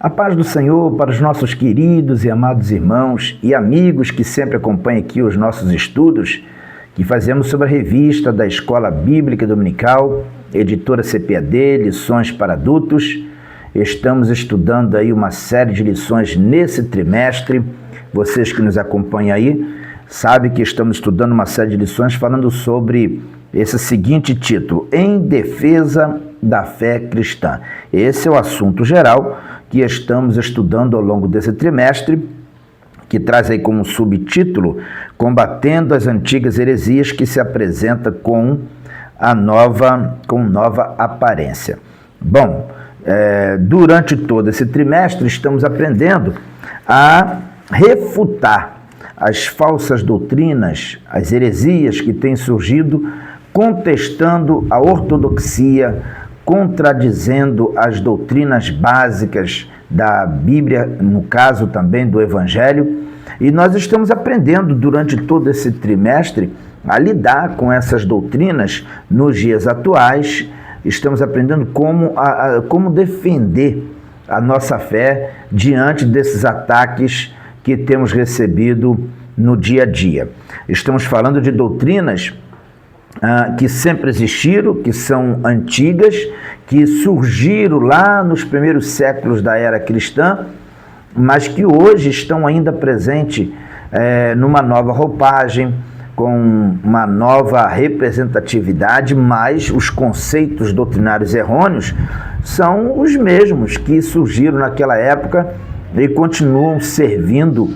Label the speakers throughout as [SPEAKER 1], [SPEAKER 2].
[SPEAKER 1] A paz do Senhor para os nossos queridos e amados irmãos e amigos que sempre acompanham aqui os nossos estudos que fazemos sobre a revista da Escola Bíblica Dominical, editora CPAD, Lições para Adultos. Estamos estudando aí uma série de lições nesse trimestre. Vocês que nos acompanham aí sabem que estamos estudando uma série de lições falando sobre esse seguinte título: Em Defesa da Fé Cristã. Esse é o assunto geral que estamos estudando ao longo desse trimestre, que traz aí como subtítulo Combatendo as Antigas Heresias, que se apresenta com nova aparência. Bom, durante todo esse trimestre estamos aprendendo a refutar as falsas doutrinas, as heresias que têm surgido, contestando a ortodoxia, contradizendo as doutrinas básicas da Bíblia, no caso também do Evangelho, e nós estamos aprendendo durante todo esse trimestre a lidar com essas doutrinas nos dias atuais. Estamos aprendendo como defender a nossa fé diante desses ataques que temos recebido no dia a dia. Estamos falando de doutrinas que sempre existiram, que são antigas, que surgiram lá nos primeiros séculos da era cristã, mas que hoje estão ainda presentes numa nova roupagem, com uma nova representatividade, mas os conceitos doutrinários errôneos são os mesmos que surgiram naquela época e continuam servindo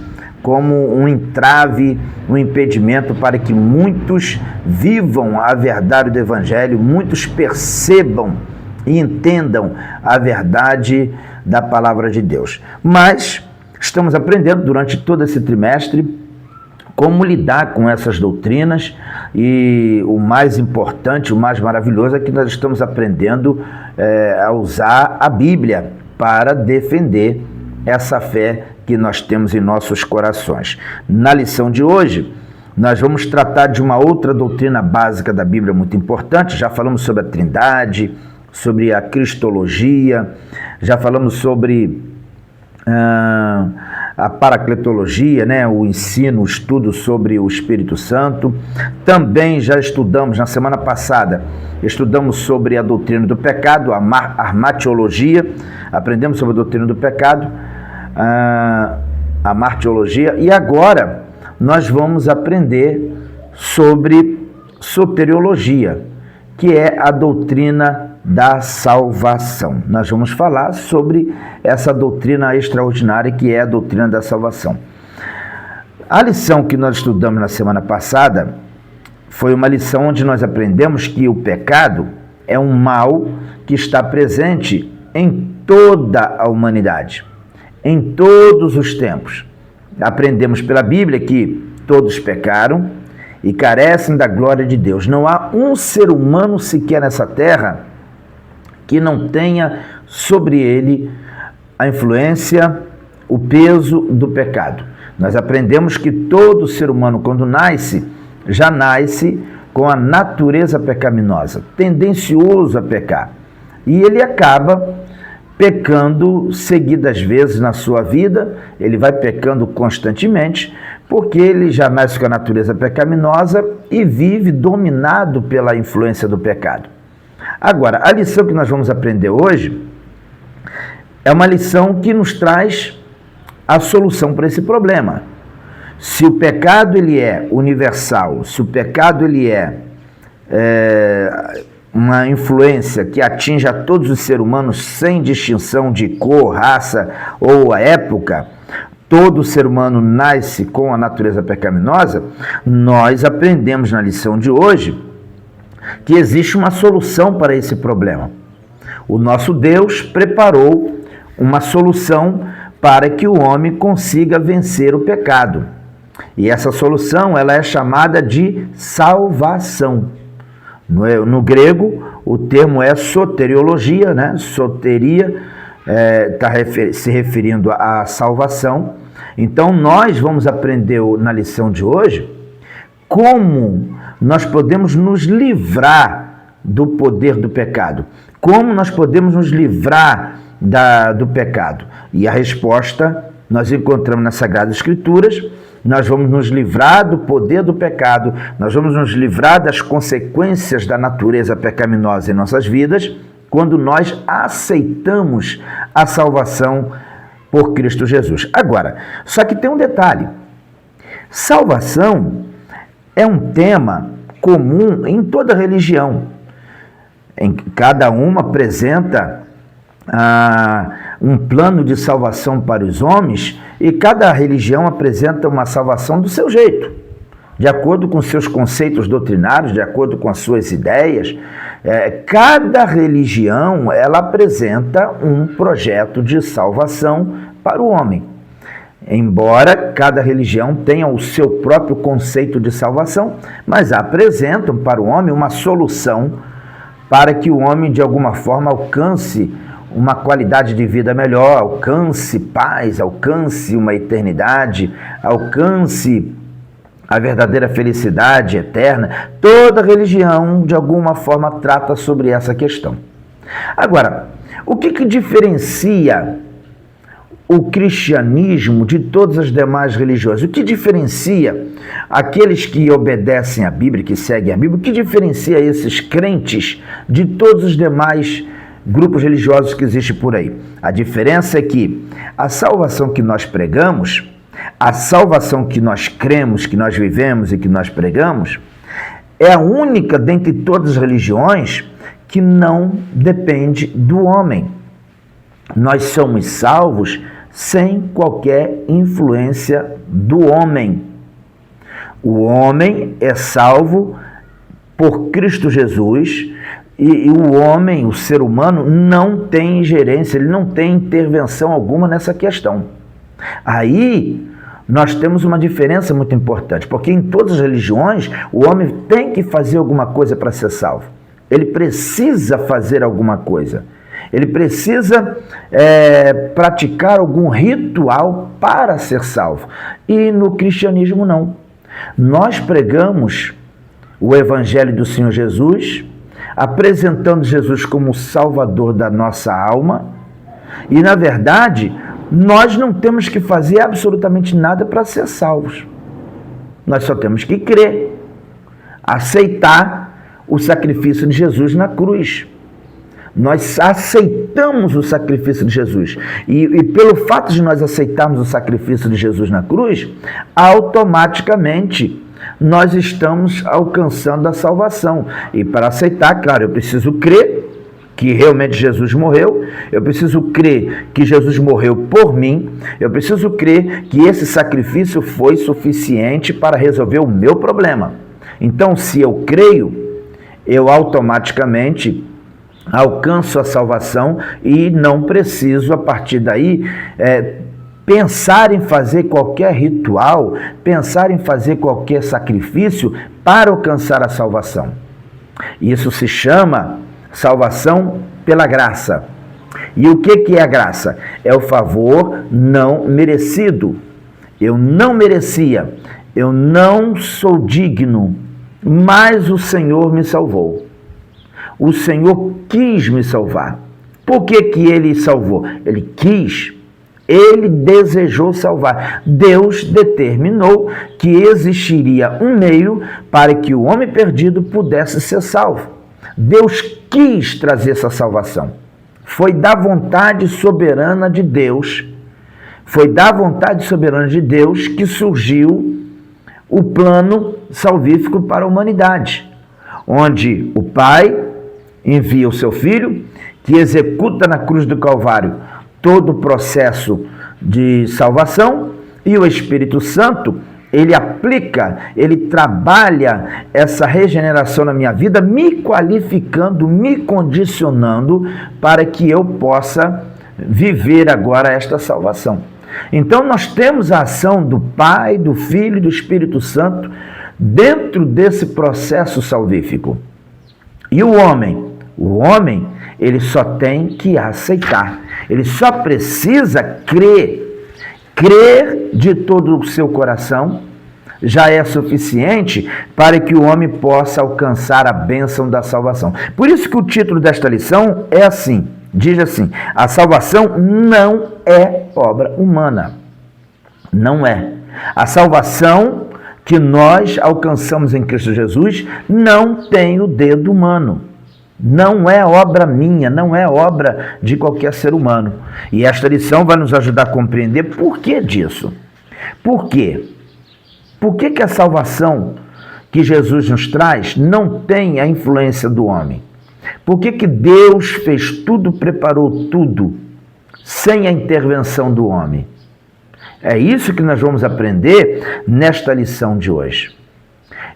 [SPEAKER 1] como um entrave, um impedimento para que muitos vivam a verdade do Evangelho, muitos percebam e entendam a verdade da Palavra de Deus. Mas estamos aprendendo durante todo esse trimestre como lidar com essas doutrinas, e o mais importante, o mais maravilhoso é que nós estamos aprendendo a usar a Bíblia para defender essa fé que nós temos em nossos corações. Na lição de hoje, nós vamos tratar de uma outra doutrina básica da Bíblia muito importante. Já falamos sobre a Trindade, sobre a Cristologia, já falamos sobre a paracletologia, né? O ensino, o estudo sobre o Espírito Santo. Também já estudamos, na semana passada, estudamos sobre a doutrina do pecado, a martiologia, aprendemos sobre a doutrina do pecado, a martiologia, e agora nós vamos aprender sobre soteriologia, que é a doutrina da salvação. Nós vamos falar sobre essa doutrina extraordinária que é a doutrina da salvação. A lição que nós estudamos na semana passada foi uma lição onde nós aprendemos que o pecado é um mal que está presente em toda a humanidade, em todos os tempos. Aprendemos pela Bíblia que todos pecaram e carecem da glória de Deus. Não há um ser humano sequer nessa terra que não tenha sobre ele a influência, o peso do pecado. Nós aprendemos que todo ser humano, quando nasce, já nasce com a natureza pecaminosa, tendencioso a pecar. E ele acaba pecando seguidas vezes na sua vida, ele vai pecando constantemente, porque ele já nasce com a natureza pecaminosa e vive dominado pela influência do pecado. Agora, a lição que nós vamos aprender hoje é uma lição que nos traz a solução para esse problema. Se o pecado ele é universal, se o pecado ele é uma influência que atinge a todos os seres humanos sem distinção de cor, raça ou a época, todo ser humano nasce com a natureza pecaminosa, nós aprendemos na lição de hoje que existe uma solução para esse problema. O nosso Deus preparou uma solução para que o homem consiga vencer o pecado. E essa solução ela é chamada de salvação. No grego, o termo é soteriologia, né? Soteria está se referindo à salvação. Então, nós vamos aprender na lição de hoje como nós podemos nos livrar do poder do pecado, como nós podemos nos livrar do pecado? E a resposta nós encontramos nas Sagradas Escrituras. Nós vamos nos livrar do poder do pecado, nós vamos nos livrar das consequências da natureza pecaminosa em nossas vidas, quando nós aceitamos a salvação por Cristo Jesus. Agora, só que tem um detalhe: salvação é um tema comum em toda religião. Cada uma apresenta um plano de salvação para os homens, e cada religião apresenta uma salvação do seu jeito, de acordo com seus conceitos doutrinários, de acordo com as suas ideias. Cada religião, ela apresenta um projeto de salvação para o homem. Embora cada religião tenha o seu próprio conceito de salvação, mas apresentam para o homem uma solução para que o homem, de alguma forma, alcance uma qualidade de vida melhor, alcance paz, alcance uma eternidade, alcance a verdadeira felicidade eterna. Toda religião, de alguma forma, trata sobre essa questão. Agora, o que diferencia o cristianismo de todas as demais religiões? O que diferencia aqueles que obedecem à Bíblia, que seguem a Bíblia? O que diferencia esses crentes de todos os demais grupos religiosos que existem por aí? A diferença é que a salvação que nós pregamos, a salvação que nós cremos, que nós vivemos e que nós pregamos, é a única dentre todas as religiões que não depende do homem. Nós somos salvos sem qualquer influência do homem. O homem é salvo por Cristo Jesus, e o homem, o ser humano, não tem ingerência, ele não tem intervenção alguma nessa questão. Aí nós temos uma diferença muito importante, porque em todas as religiões o homem tem que fazer alguma coisa para ser salvo. Ele precisa fazer alguma coisa. Ele precisa praticar algum ritual para ser salvo. E no cristianismo não. Nós pregamos o Evangelho do Senhor Jesus, apresentando Jesus como Salvador da nossa alma, e na verdade nós não temos que fazer absolutamente nada para ser salvos. Nós só temos que crer, aceitar o sacrifício de Jesus na cruz. Nós aceitamos o sacrifício de Jesus, e pelo fato de nós aceitarmos o sacrifício de Jesus na cruz, automaticamente nós estamos alcançando a salvação. E para aceitar, claro, eu preciso crer que realmente Jesus morreu, eu preciso crer que Jesus morreu por mim, eu preciso crer que esse sacrifício foi suficiente para resolver o meu problema. Então, se eu creio, eu automaticamente alcanço a salvação e não preciso, a partir daí, pensar em fazer qualquer ritual, pensar em fazer qualquer sacrifício para alcançar a salvação. Isso se chama salvação pela graça. E o que é a graça? É o favor não merecido. Eu não merecia, eu não sou digno, mas o Senhor me salvou. O Senhor quis me salvar. Por que Ele salvou? Ele quis. Ele desejou salvar. Deus determinou que existiria um meio para que o homem perdido pudesse ser salvo. Deus quis trazer essa salvação. Foi da vontade soberana de Deus. Foi da vontade soberana de Deus que surgiu o plano salvífico para a humanidade, onde o Pai envia o seu Filho, que executa na cruz do Calvário todo o processo de salvação, e o Espírito Santo, ele aplica, ele trabalha essa regeneração na minha vida, me qualificando, me condicionando para que eu possa viver agora esta salvação. Então nós temos a ação do Pai, do Filho e do Espírito Santo dentro desse processo salvífico. E o homem, ele só tem que aceitar. Ele só precisa crer. Crer de todo o seu coração já é suficiente para que o homem possa alcançar a bênção da salvação. Por isso que o título desta lição é assim: Diz assim: a salvação não é obra humana. Não é. A salvação que nós alcançamos em Cristo Jesus não tem o dedo humano. Não é obra minha, não é obra de qualquer ser humano. E esta lição vai nos ajudar a compreender por que disso. Por quê? Por que a salvação que Jesus nos traz não tem a influência do homem? Por que Deus fez tudo, preparou tudo, sem a intervenção do homem? É isso que nós vamos aprender nesta lição de hoje.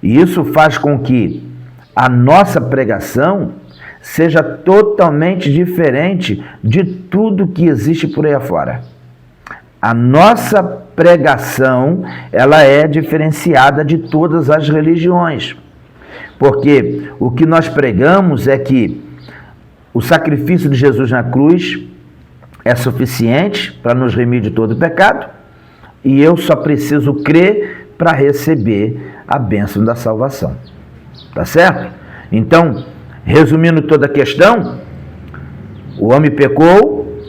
[SPEAKER 1] E isso faz com que a nossa pregação seja totalmente diferente de tudo que existe por aí afora. A nossa pregação, ela é diferenciada de todas as religiões. Porque o que nós pregamos é que o sacrifício de Jesus na cruz é suficiente para nos remir de todo o pecado, e eu só preciso crer para receber a bênção da salvação. Tá certo? Então, resumindo toda a questão, o homem pecou,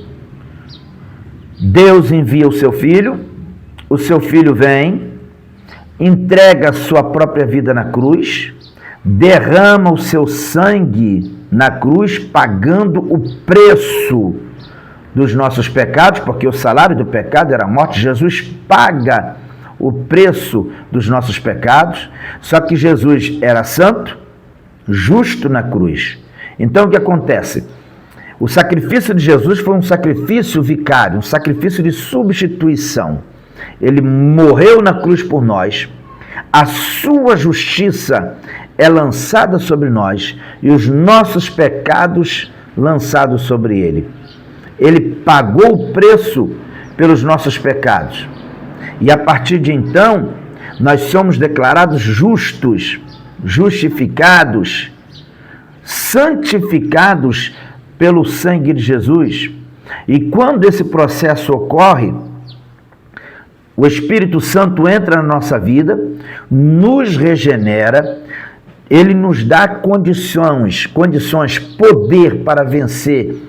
[SPEAKER 1] Deus envia o seu filho vem, entrega a sua própria vida na cruz, derrama o seu sangue na cruz, pagando o preço dos nossos pecados, porque o salário do pecado era a morte. Jesus paga o preço dos nossos pecados, só que Jesus era santo, justo na cruz. Então o que acontece? O sacrifício de Jesus foi um sacrifício vicário, um sacrifício de substituição. Ele morreu na cruz por nós, a sua justiça é lançada sobre nós e os nossos pecados lançados sobre ele. Ele pagou o preço pelos nossos pecados. E a partir de então, nós somos declarados justos, justificados, santificados pelo sangue de Jesus. E quando esse processo ocorre, o Espírito Santo entra na nossa vida, nos regenera, ele nos dá condições, poder para vencer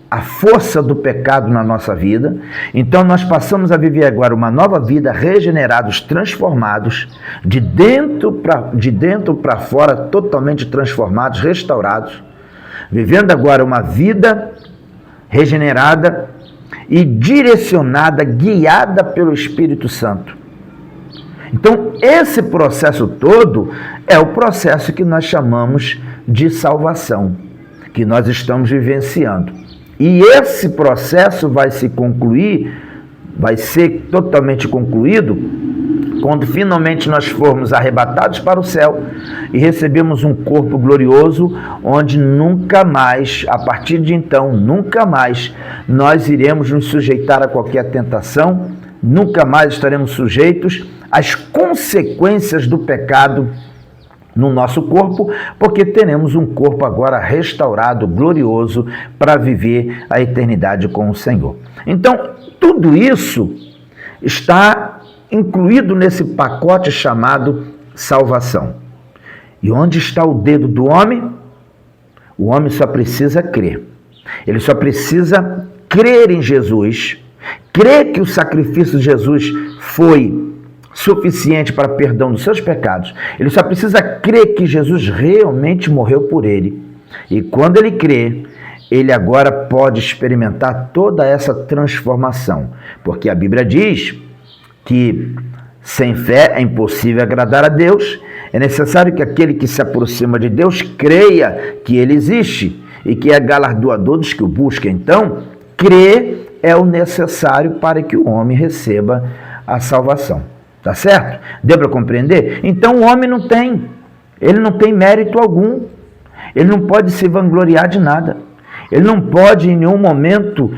[SPEAKER 1] a força do pecado na nossa vida. Então nós passamos a viver agora uma nova vida, regenerados, transformados, de dentro para fora, totalmente transformados, restaurados, vivendo agora uma vida regenerada e direcionada, guiada pelo Espírito Santo. Então esse processo todo é o processo que nós chamamos de salvação, que nós estamos vivenciando. E esse processo vai ser totalmente concluído quando finalmente nós formos arrebatados para o céu e recebemos um corpo glorioso, onde nunca mais, a partir de então, nunca mais nós iremos nos sujeitar a qualquer tentação, nunca mais estaremos sujeitos às consequências do pecado no nosso corpo, porque teremos um corpo agora restaurado, glorioso, para viver a eternidade com o Senhor. Então, tudo isso está incluído nesse pacote chamado salvação. E onde está o dedo do homem? O homem só precisa crer. Ele só precisa crer em Jesus, crer que o sacrifício de Jesus foi suficiente para perdão dos seus pecados. Ele só precisa crer que Jesus realmente morreu por ele. E quando ele crê, ele agora pode experimentar toda essa transformação. Porque a Bíblia diz que sem fé é impossível agradar a Deus. É necessário que aquele que se aproxima de Deus creia que ele existe e que é galardoador dos que o buscam. Então, crer é o necessário para que o homem receba a salvação. Tá certo? Deu para compreender? Então o homem não tem mérito algum. Ele não pode se vangloriar de nada. Ele não pode em nenhum momento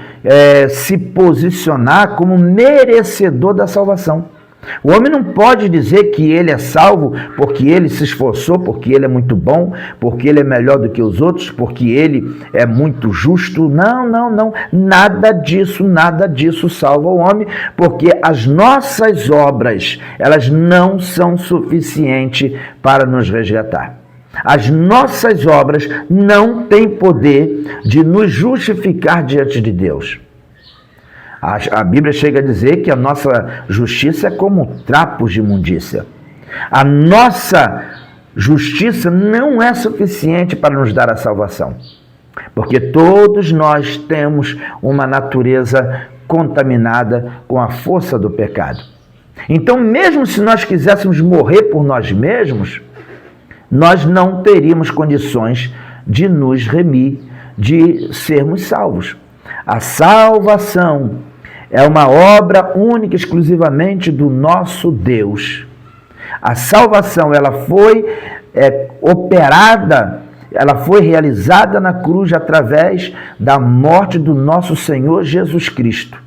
[SPEAKER 1] se posicionar como merecedor da salvação. O homem não pode dizer que ele é salvo porque ele se esforçou, porque ele é muito bom, porque ele é melhor do que os outros, porque ele é muito justo. Não. Nada disso salva o homem, porque as nossas obras, elas não são suficientes para nos resgatar. As nossas obras não têm poder de nos justificar diante de Deus. A Bíblia chega a dizer que a nossa justiça é como trapos de imundícia. A nossa justiça não é suficiente para nos dar a salvação, porque todos nós temos uma natureza contaminada com a força do pecado. Então, mesmo se nós quiséssemos morrer por nós mesmos, nós não teríamos condições de nos remir, de sermos salvos. A salvação é uma obra única, exclusivamente do nosso Deus. A salvação, ela foi operada, ela foi realizada na cruz através da morte do nosso Senhor Jesus Cristo.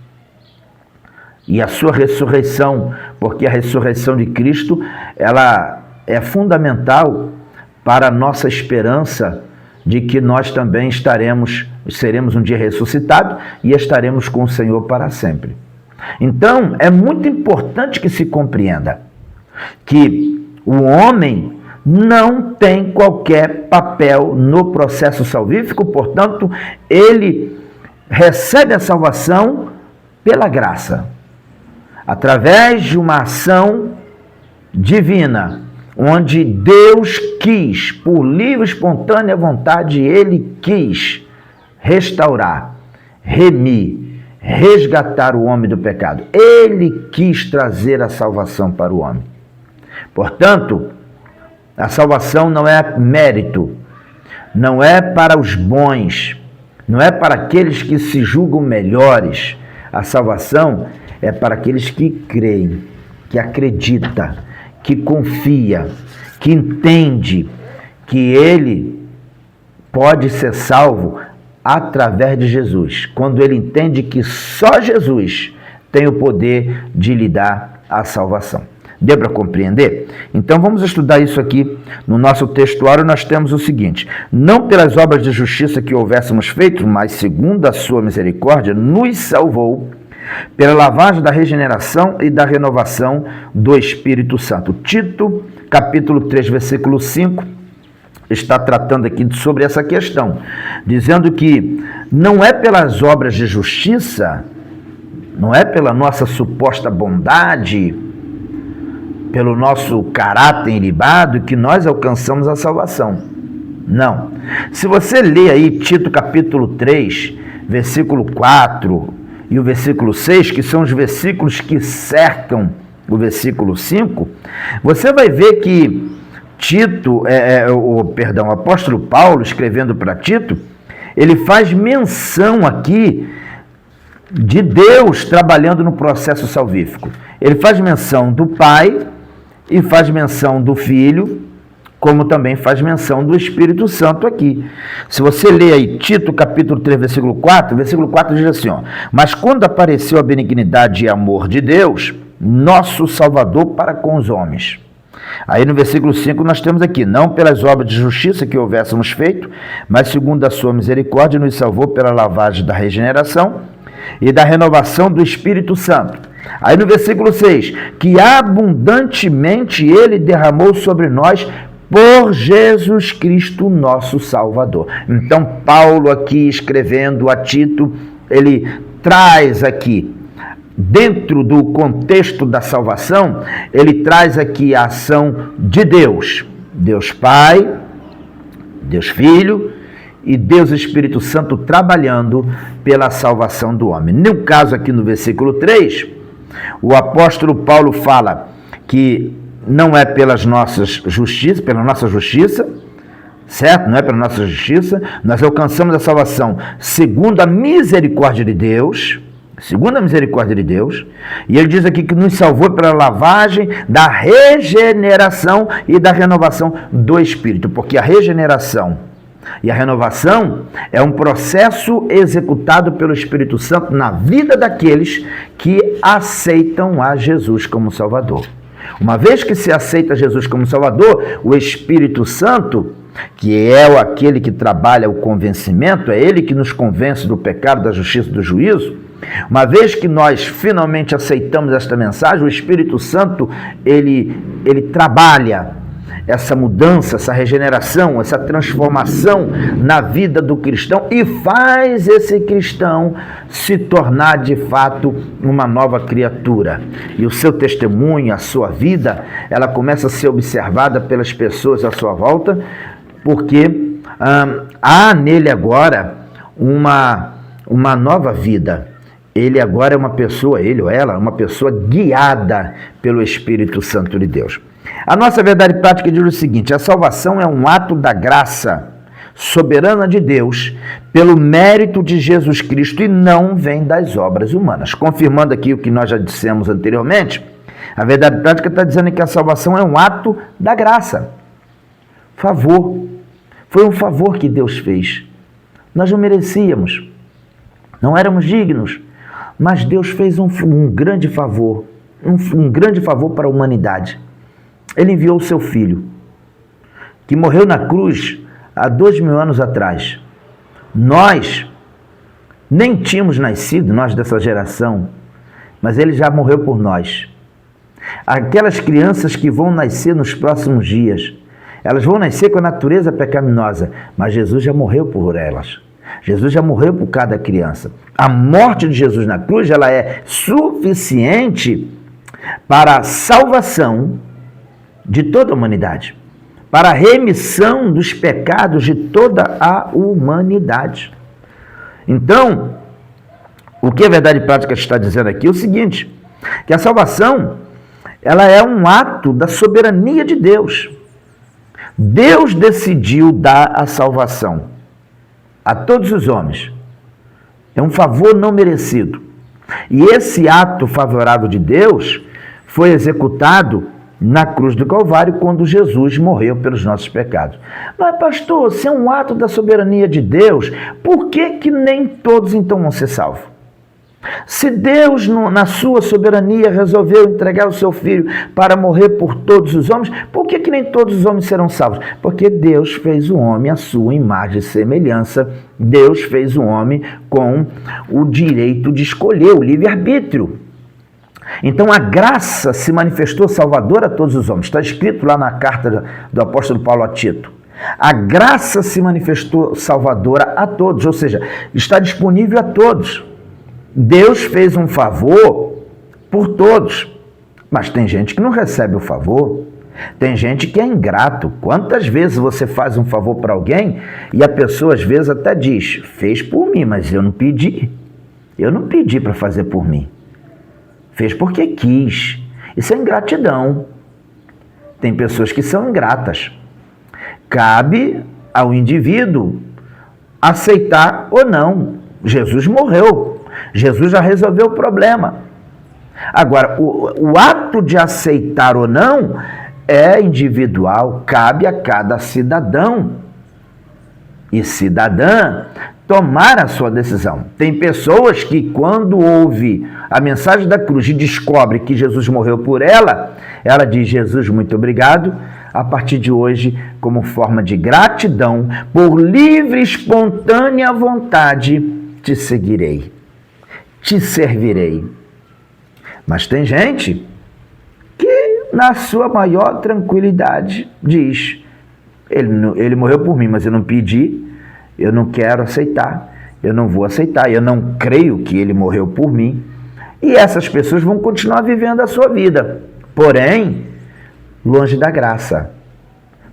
[SPEAKER 1] E a sua ressurreição, porque a ressurreição de Cristo, ela é fundamental para a nossa esperança de que nós também seremos um dia ressuscitados e estaremos com o Senhor para sempre. Então, é muito importante que se compreenda que o homem não tem qualquer papel no processo salvífico, portanto, ele recebe a salvação pela graça, através de uma ação divina, onde Deus quis, por livre e espontânea vontade, Ele quis restaurar, remir, resgatar o homem do pecado. Ele quis trazer a salvação para o homem. Portanto, a salvação não é mérito, não é para os bons, não é para aqueles que se julgam melhores. A salvação é para aqueles que creem, que acreditam, que confia, que entende que ele pode ser salvo através de Jesus. Quando ele entende que só Jesus tem o poder de lhe dar a salvação. Deu para compreender? Então vamos estudar isso aqui. No nosso textuário nós temos o seguinte: não pelas obras de justiça que houvéssemos feito, mas segundo a sua misericórdia, nos salvou pela lavagem da regeneração e da renovação do Espírito Santo. Tito, capítulo 3, versículo 5, está tratando aqui sobre essa questão, dizendo que não é pelas obras de justiça, não é pela nossa suposta bondade, pelo nosso caráter ilibado que nós alcançamos a salvação. Não. Se você ler aí Tito, capítulo 3, versículo 4... e o versículo 6, que são os versículos que cercam o versículo 5, você vai ver que o apóstolo Paulo, escrevendo para Tito, ele faz menção aqui de Deus trabalhando no processo salvífico. Ele faz menção do Pai e faz menção do Filho, como também faz menção do Espírito Santo aqui. Se você ler aí Tito, capítulo 3, versículo 4 diz assim, ó: mas quando apareceu a benignidade e amor de Deus, nosso Salvador para com os homens. Aí no versículo 5 nós temos aqui: não pelas obras de justiça que houvéssemos feito, mas segundo a sua misericórdia nos salvou pela lavagem da regeneração e da renovação do Espírito Santo. Aí no versículo 6, que abundantemente ele derramou sobre nós por Jesus Cristo, nosso Salvador. Então, Paulo aqui escrevendo a Tito, ele traz aqui, dentro do contexto da salvação, ele traz aqui a ação de Deus. Deus Pai, Deus Filho e Deus Espírito Santo trabalhando pela salvação do homem. No caso aqui no versículo 3, o apóstolo Paulo fala que não é pela nossa justiça, certo? Não é pela nossa justiça, nós alcançamos a salvação segundo a misericórdia de Deus, e ele diz aqui que nos salvou pela lavagem da regeneração e da renovação do Espírito, porque a regeneração e a renovação é um processo executado pelo Espírito Santo na vida daqueles que aceitam a Jesus como Salvador. Uma vez que se aceita Jesus como Salvador, o Espírito Santo, que é aquele que trabalha o convencimento, é ele que nos convence do pecado, da justiça e do juízo. Uma vez que nós finalmente aceitamos esta mensagem, o Espírito Santo, ele trabalha, essa mudança, essa regeneração, essa transformação na vida do cristão e faz esse cristão se tornar de fato uma nova criatura. E o seu testemunho, a sua vida, ela começa a ser observada pelas pessoas à sua volta, porque há nele agora uma nova vida. Ele agora é uma pessoa, ele ou ela, uma pessoa guiada pelo Espírito Santo de Deus. A nossa verdade prática diz o seguinte: a salvação é um ato da graça soberana de Deus pelo mérito de Jesus Cristo e não vem das obras humanas. Confirmando aqui o que nós já dissemos anteriormente, a verdade prática está dizendo que a salvação é um ato da graça. Favor. Foi um favor que Deus fez. Nós não merecíamos, não éramos dignos, mas Deus fez um grande favor, um grande favor para a humanidade. Ele enviou o seu Filho, que morreu na cruz há 2000 anos atrás. Nós nem tínhamos nascido, nós dessa geração, mas ele já morreu por nós. Aquelas crianças que vão nascer nos próximos dias, elas vão nascer com a natureza pecaminosa, mas Jesus já morreu por elas. Jesus já morreu por cada criança. A morte de Jesus na cruz, ela é suficiente para a salvação de toda a humanidade, para a remissão dos pecados de toda a humanidade. Então, o que a verdade prática está dizendo aqui é o seguinte, que a salvação, ela é um ato da soberania de Deus. Deus decidiu dar a salvação a todos os homens. É um favor não merecido. E esse ato favorável de Deus foi executado na cruz do Calvário, quando Jesus morreu pelos nossos pecados. Mas, pastor, se é um ato da soberania de Deus, por que nem todos então vão ser salvos? Se Deus, na sua soberania, resolveu entregar o seu Filho para morrer por todos os homens, por que nem todos os homens serão salvos? Porque Deus fez o homem à sua imagem e semelhança. Deus fez o homem com o direito de escolher, o livre-arbítrio. Então a graça se manifestou salvadora a todos os homens. Está escrito lá na carta do apóstolo Paulo a Tito. A graça se manifestou salvadora a todos, ou seja, está disponível a todos. Deus fez um favor por todos, mas tem gente que não recebe o favor. Tem gente que é ingrato. Quantas vezes você faz um favor para alguém e a pessoa às vezes até diz, fez por mim, mas eu não pedi. Eu não pedi para fazer por mim. Fez porque quis. Isso é ingratidão. Tem pessoas que são ingratas. Cabe ao indivíduo aceitar ou não. Jesus morreu. Jesus já resolveu o problema. Agora, o ato de aceitar ou não é individual, cabe a cada cidadão e cidadã tomar a sua decisão. Tem pessoas que, quando ouve a mensagem da cruz e descobre que Jesus morreu por ela, ela diz, Jesus, muito obrigado, a partir de hoje, como forma de gratidão, por livre e espontânea vontade, te seguirei, te servirei. Mas tem gente que, na sua maior tranquilidade, diz, ele morreu por mim, mas eu não pedi, eu não quero aceitar, eu não vou aceitar, eu não creio que ele morreu por mim. E essas pessoas vão continuar vivendo a sua vida, porém, longe da graça.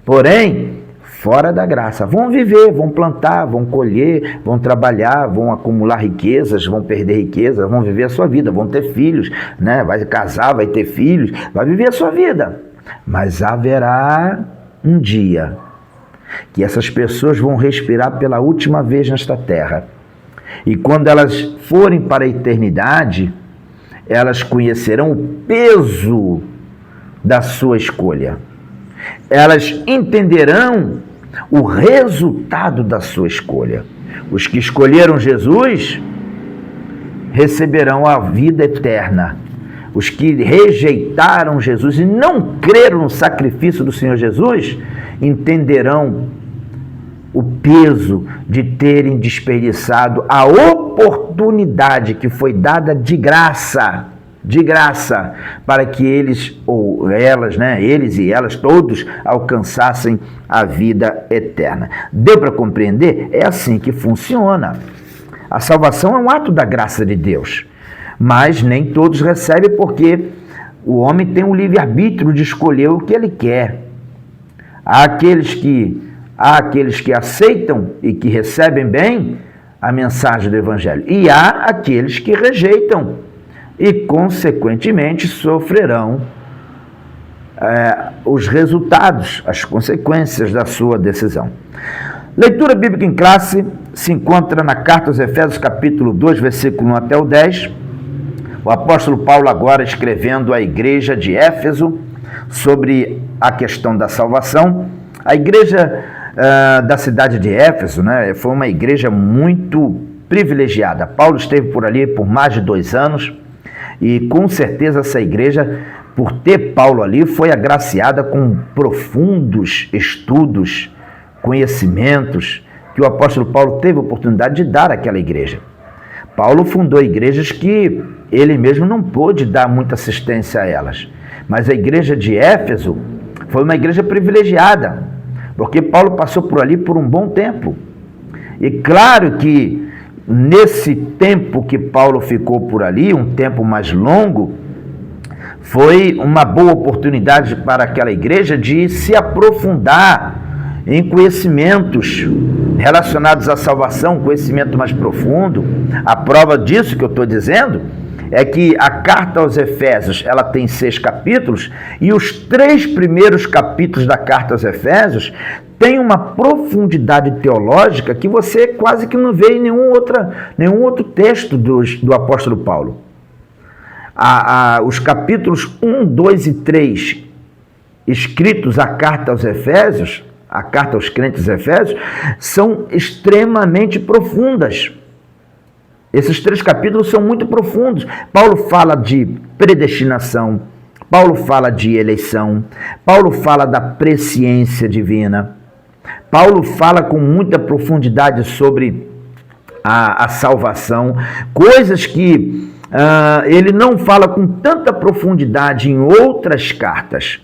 [SPEAKER 1] Porém, fora da graça. Vão viver, vão plantar, vão colher, vão trabalhar, vão acumular riquezas, vão perder riquezas, vão viver a sua vida, vão ter filhos, né? Vai casar, vai ter filhos, vai viver a sua vida. Mas haverá um dia que essas pessoas vão respirar pela última vez nesta terra. E quando elas forem para a eternidade, elas conhecerão o peso da sua escolha. Elas entenderão o resultado da sua escolha. Os que escolheram Jesus receberão a vida eterna. Os que rejeitaram Jesus e não creram no sacrifício do Senhor Jesus, entenderão o peso de terem desperdiçado a oportunidade que foi dada de graça de graça, para que eles ou elas, eles e elas todos alcançassem a vida eterna. Deu para compreender? É assim que funciona. A salvação é um ato da graça de Deus, mas nem todos recebem, porque o homem tem o livre-arbítrio de escolher o que ele quer. Há aqueles que aceitam e que recebem bem a mensagem do Evangelho, e há aqueles que rejeitam e, consequentemente, sofrerão os resultados, as consequências da sua decisão. Leitura bíblica em classe se encontra na carta aos Efésios, capítulo 2, versículo 1 até o 10. O apóstolo Paulo agora escrevendo à igreja de Éfeso sobre a questão da salvação. A igreja da cidade de Éfeso, foi uma igreja muito privilegiada. Paulo esteve por ali por mais de 2 anos e com certeza essa igreja, por ter Paulo ali, foi agraciada com profundos estudos, conhecimentos que o apóstolo Paulo teve a oportunidade de dar àquela igreja. Paulo fundou igrejas que ele mesmo não pôde dar muita assistência a elas, mas a igreja de Éfeso foi uma igreja privilegiada, porque Paulo passou por ali por um bom tempo. E claro que nesse tempo que Paulo ficou por ali, um tempo mais longo, foi uma boa oportunidade para aquela igreja de se aprofundar em conhecimentos relacionados à salvação, conhecimento mais profundo. A prova disso que eu estou dizendo é que a carta aos Efésios, ela tem 6 capítulos, e os 3 primeiros capítulos da carta aos Efésios têm uma profundidade teológica que você quase que não vê em nenhum outro texto do apóstolo Paulo. Os capítulos 1, 2 e 3, escritos à carta aos Efésios, a carta aos crentes Efésios, são extremamente profundas. Esses 3 capítulos são muito profundos. Paulo fala de predestinação, Paulo fala de eleição, Paulo fala da presciência divina, Paulo fala com muita profundidade sobre a salvação, coisas que ele não fala com tanta profundidade em outras cartas.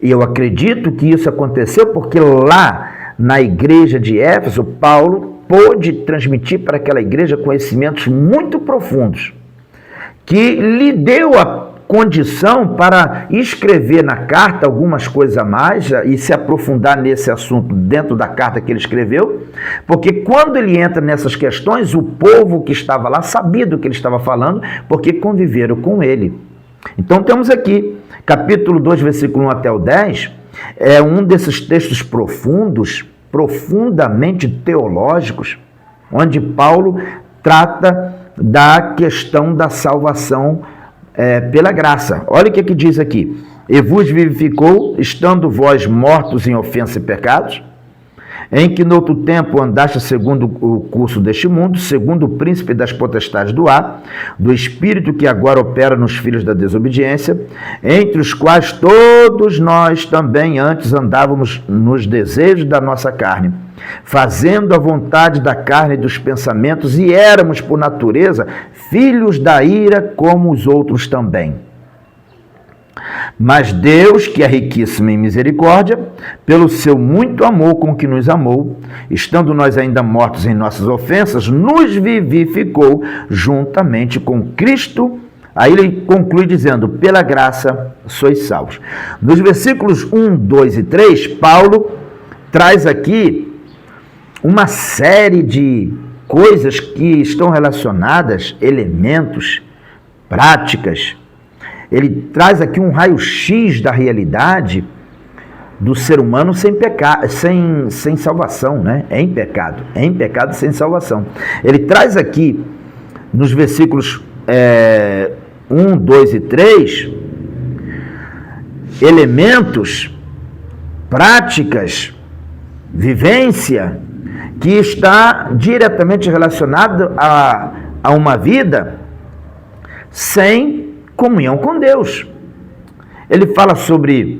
[SPEAKER 1] E eu acredito que isso aconteceu porque lá na igreja de Éfeso, Paulo pôde transmitir para aquela igreja conhecimentos muito profundos, que lhe deu a condição para escrever na carta algumas coisas a mais e se aprofundar nesse assunto dentro da carta que ele escreveu, porque quando ele entra nessas questões, o povo que estava lá sabia do que ele estava falando, porque conviveram com ele. Então temos aqui, capítulo 2, versículo 1 até o 10, é um desses textos profundos, profundamente teológicos, onde Paulo trata da questão da salvação pela graça. Olha o que diz aqui: e vos vivificou, estando vós mortos em ofensa e pecados, em que noutro tempo andaste segundo o curso deste mundo, segundo o príncipe das potestades do ar, do espírito que agora opera nos filhos da desobediência, entre os quais todos nós também antes andávamos nos desejos da nossa carne, fazendo a vontade da carne e dos pensamentos, e éramos por natureza filhos da ira como os outros também. Mas Deus, que é riquíssimo em misericórdia, pelo seu muito amor com que nos amou, estando nós ainda mortos em nossas ofensas, nos vivificou juntamente com Cristo. Aí ele conclui dizendo: pela graça sois salvos. Nos versículos 1, 2 e 3, Paulo traz aqui uma série de coisas que estão relacionadas, elementos, práticas. Ele traz aqui um raio-x da realidade do ser humano sem salvação, em pecado sem salvação. Ele traz aqui, nos versículos 1, 2 e 3, elementos, práticas, vivência, que está diretamente relacionado a uma vida sem comunhão com Deus. Ele fala sobre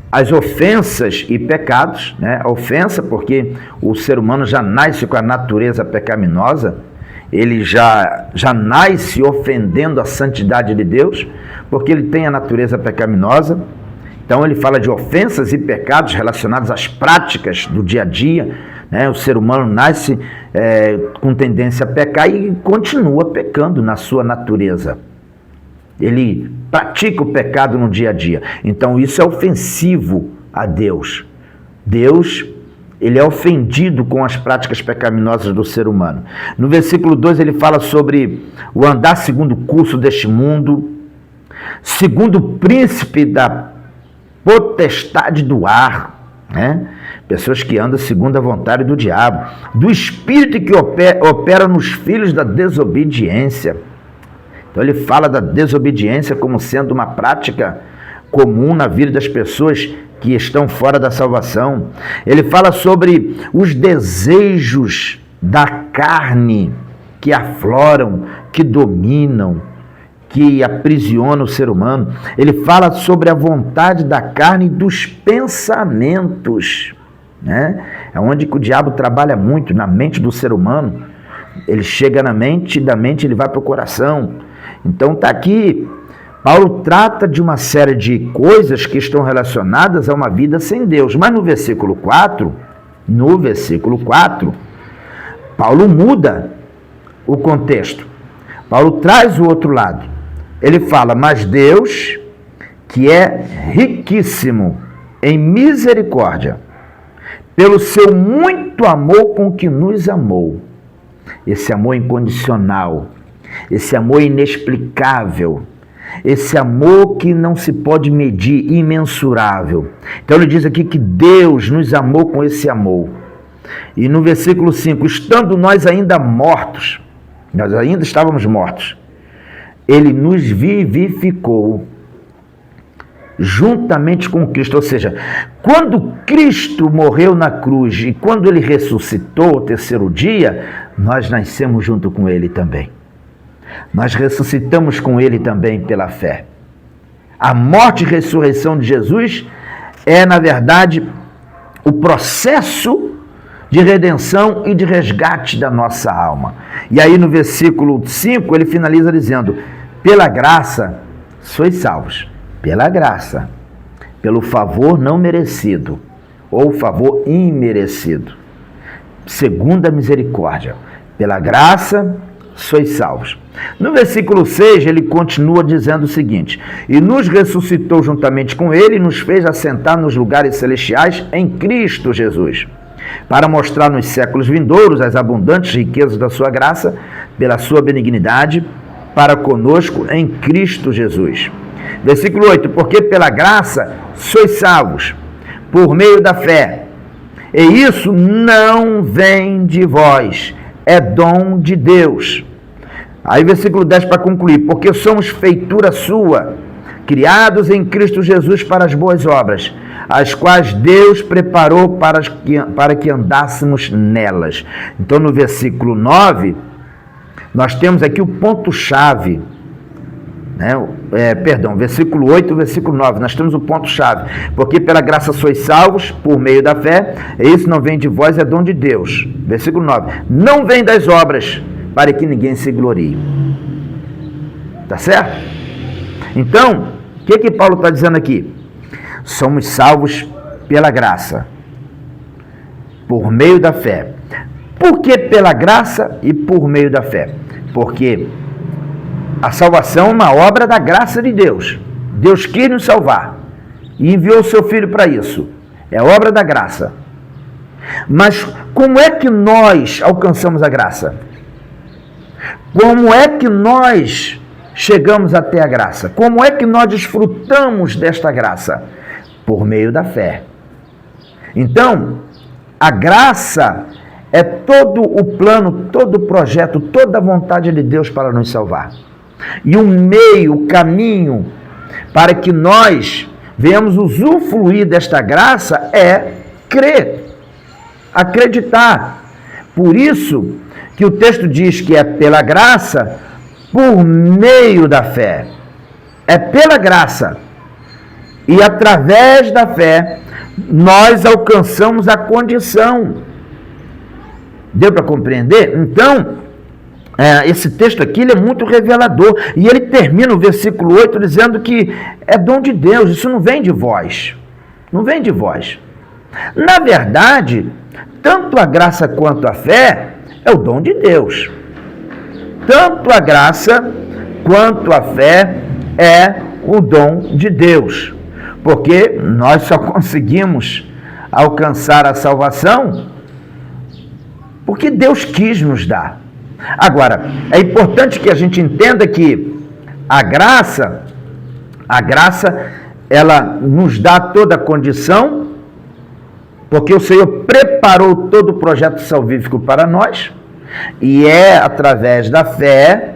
[SPEAKER 1] as ofensas e pecados, a ofensa porque o ser humano já nasce com a natureza pecaminosa, ele já nasce ofendendo a santidade de Deus, porque ele tem a natureza pecaminosa. Então ele fala de ofensas e pecados relacionados às práticas do dia a dia, né? O ser humano nasce com tendência a pecar e continua pecando na sua natureza. Ele pratica o pecado no dia a dia. Então isso é ofensivo a Deus. Deus, ele é ofendido com as práticas pecaminosas do ser humano. No versículo 2 ele fala sobre o andar segundo o curso deste mundo, segundo o príncipe da potestade do ar, né? Pessoas que andam segundo a vontade do diabo, do espírito que opera nos filhos da desobediência. Então ele fala da desobediência como sendo uma prática comum na vida das pessoas que estão fora da salvação. Ele fala sobre os desejos da carne que afloram, que dominam, que aprisiona o ser humano. Ele fala sobre a vontade da carne e dos pensamentos, né? É onde que o diabo trabalha muito, na mente do ser humano. Ele chega na mente, e da mente ele vai para o coração. Então está aqui, Paulo trata de uma série de coisas que estão relacionadas a uma vida sem Deus. Mas no versículo 4, Paulo muda o contexto. Paulo traz o outro lado. Ele fala, mas Deus, que é riquíssimo em misericórdia, pelo seu muito amor com que nos amou, esse amor incondicional, esse amor inexplicável, esse amor que não se pode medir, imensurável. Então ele diz aqui que Deus nos amou com esse amor. E no versículo 5, estando nós ainda mortos, nós ainda estávamos mortos, ele nos vivificou juntamente com Cristo. Ou seja, quando Cristo morreu na cruz e quando ele ressuscitou ao terceiro dia, nós nascemos junto com ele também. Nós ressuscitamos com ele também pela fé. A morte e ressurreição de Jesus é, na verdade, o processo de redenção e de resgate da nossa alma. E aí no versículo 5 ele finaliza dizendo, pela graça sois salvos. Pela graça, pelo favor não merecido, ou favor imerecido, segundo a misericórdia, pela graça sois salvos. No versículo 6, ele continua dizendo o seguinte, e nos ressuscitou juntamente com ele, e nos fez assentar nos lugares celestiais em Cristo Jesus, para mostrar nos séculos vindouros as abundantes riquezas da sua graça, pela sua benignidade, para conosco em Cristo Jesus. Versículo 8, porque pela graça sois salvos, por meio da fé, e isso não vem de vós, é dom de Deus. Aí versículo 10 para concluir, porque somos feitura sua, criados em Cristo Jesus para as boas obras, as quais Deus preparou para que andássemos nelas. Então no versículo 9, nós temos aqui o ponto-chave, né? Versículo 8, versículo 9, nós temos o ponto-chave, porque pela graça sois salvos, por meio da fé, e isso não vem de vós, é dom de Deus. Versículo 9, não vem das obras, para que ninguém se glorie. Tá certo? Então, o que Paulo está dizendo aqui? Somos salvos pela graça, por meio da fé. Por que pela graça e por meio da fé? Porque a salvação é uma obra da graça de Deus. Deus quis nos salvar e enviou o seu Filho para isso. É obra da graça. Mas como é que nós alcançamos a graça? Como é que nós chegamos até a graça? Como é que nós desfrutamos desta graça? Por meio da fé. Então, a graça é todo o plano, todo o projeto, toda a vontade de Deus para nos salvar. E o meio, o caminho para que nós venhamos usufruir desta graça é crer, acreditar. Por isso que o texto diz que é pela graça, por meio da fé. É pela graça. E através da fé, nós alcançamos a condição. Deu para compreender? Então, esse texto aqui ele é muito revelador, e ele termina o versículo 8 dizendo que é dom de Deus, isso não vem de vós, não vem de vós. Na verdade, tanto a graça quanto a fé é o dom de Deus. Tanto a graça quanto a fé é o dom de Deus, porque nós só conseguimos alcançar a salvação porque Deus quis nos dar. Agora, é importante que a gente entenda que a graça, ela nos dá toda a condição, porque o Senhor preparou todo o projeto salvífico para nós, e é através da fé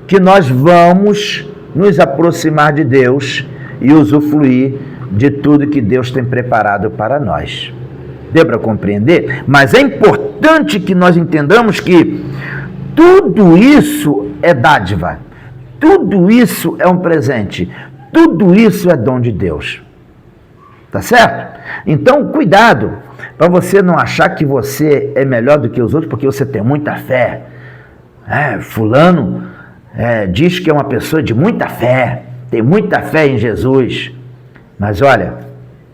[SPEAKER 1] que nós vamos nos aproximar de Deus e usufruir de tudo que Deus tem preparado para nós. Deu para compreender? Mas é importante que nós entendamos que tudo isso é dádiva, tudo isso é um presente, tudo isso é dom de Deus. Tá certo? Então, cuidado, para você não achar que você é melhor do que os outros porque você tem muita fé. Fulano diz que é uma pessoa de muita fé, tem muita fé em Jesus. Mas olha,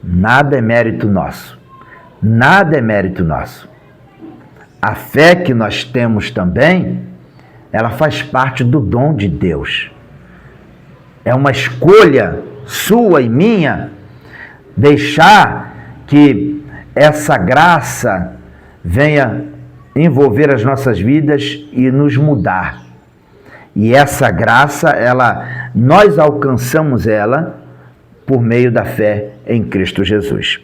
[SPEAKER 1] nada é mérito nosso. Nada é mérito nosso. A fé que nós temos também, ela faz parte do dom de Deus. É uma escolha sua e minha deixar que essa graça venha envolver as nossas vidas e nos mudar. E essa graça, nós alcançamos ela por meio da fé em Cristo Jesus.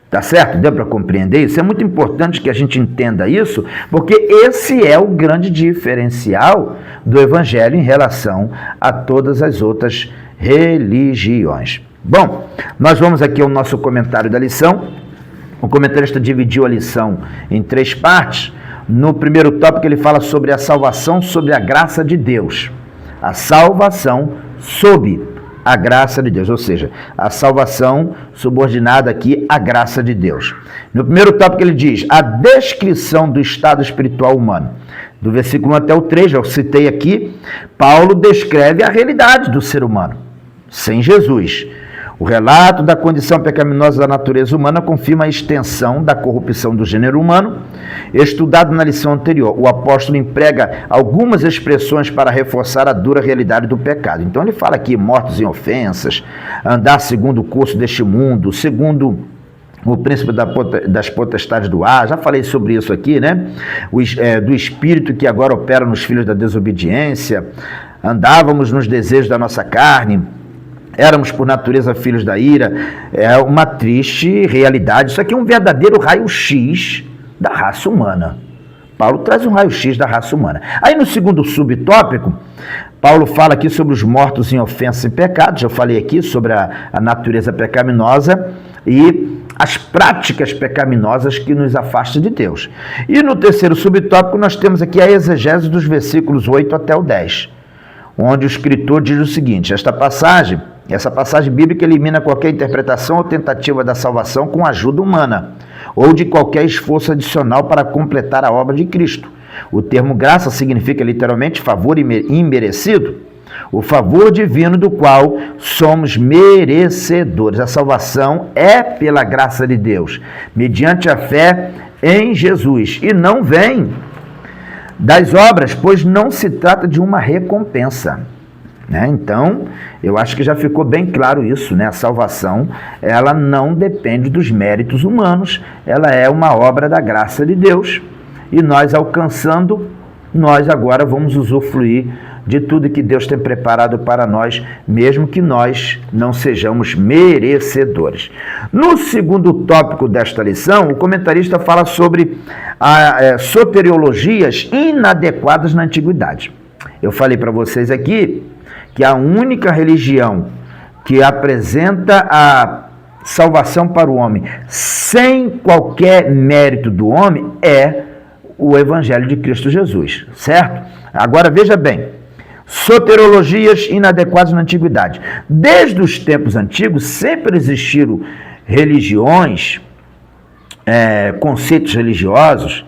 [SPEAKER 1] Tá certo? Deu para compreender isso? É muito importante que a gente entenda isso, porque esse é o grande diferencial do Evangelho em relação a todas as outras religiões. Bom, nós vamos aqui ao nosso comentário da lição. O comentarista dividiu a lição em 3 partes. No primeiro tópico ele fala sobre a salvação sob a graça de Deus. A salvação sob a graça de Deus, ou seja, a salvação subordinada aqui à graça de Deus. No primeiro tópico ele diz a descrição do estado espiritual humano. Do versículo 1 até o 3, eu citei aqui, Paulo descreve a realidade do ser humano sem Jesus. O relato da condição pecaminosa da natureza humana confirma a extensão da corrupção do gênero humano. Estudado na lição anterior, o apóstolo emprega algumas expressões para reforçar a dura realidade do pecado. Então ele fala aqui, mortos em ofensas, andar segundo o curso deste mundo, segundo o príncipe das potestades do ar, já falei sobre isso aqui, né? Do espírito que agora opera nos filhos da desobediência, andávamos nos desejos da nossa carne, éramos por natureza filhos da ira. É uma triste realidade. Isso aqui é um verdadeiro raio-x da raça humana. Paulo traz um raio-x da raça humana. Aí no segundo subtópico, Paulo fala aqui sobre os mortos em ofensas e pecados. Eu falei aqui sobre a natureza pecaminosa e as práticas pecaminosas que nos afastam de Deus. E no terceiro subtópico nós temos aqui a exegese dos versículos 8 até o 10, onde o escritor diz o seguinte: essa passagem bíblica elimina qualquer interpretação ou tentativa da salvação com ajuda humana, ou de qualquer esforço adicional para completar a obra de Cristo. O termo graça significa literalmente favor imerecido, o favor divino do qual somos merecedores. A salvação é pela graça de Deus, mediante a fé em Jesus, e não vem das obras, pois não se trata de uma recompensa. Então, eu acho que já ficou bem claro isso, né? A salvação, ela não depende dos méritos humanos, ela é uma obra da graça de Deus, e nós alcançando, nós agora vamos usufruir de tudo que Deus tem preparado para nós, mesmo que nós não sejamos merecedores. No segundo tópico desta lição, o comentarista fala sobre soteriologias inadequadas na antiguidade. Eu falei para vocês aqui que a única religião que apresenta a salvação para o homem sem qualquer mérito do homem é o Evangelho de Cristo Jesus, certo? Agora veja bem, soteriologias inadequadas na antiguidade. Desde os tempos antigos sempre existiram religiões, conceitos religiosos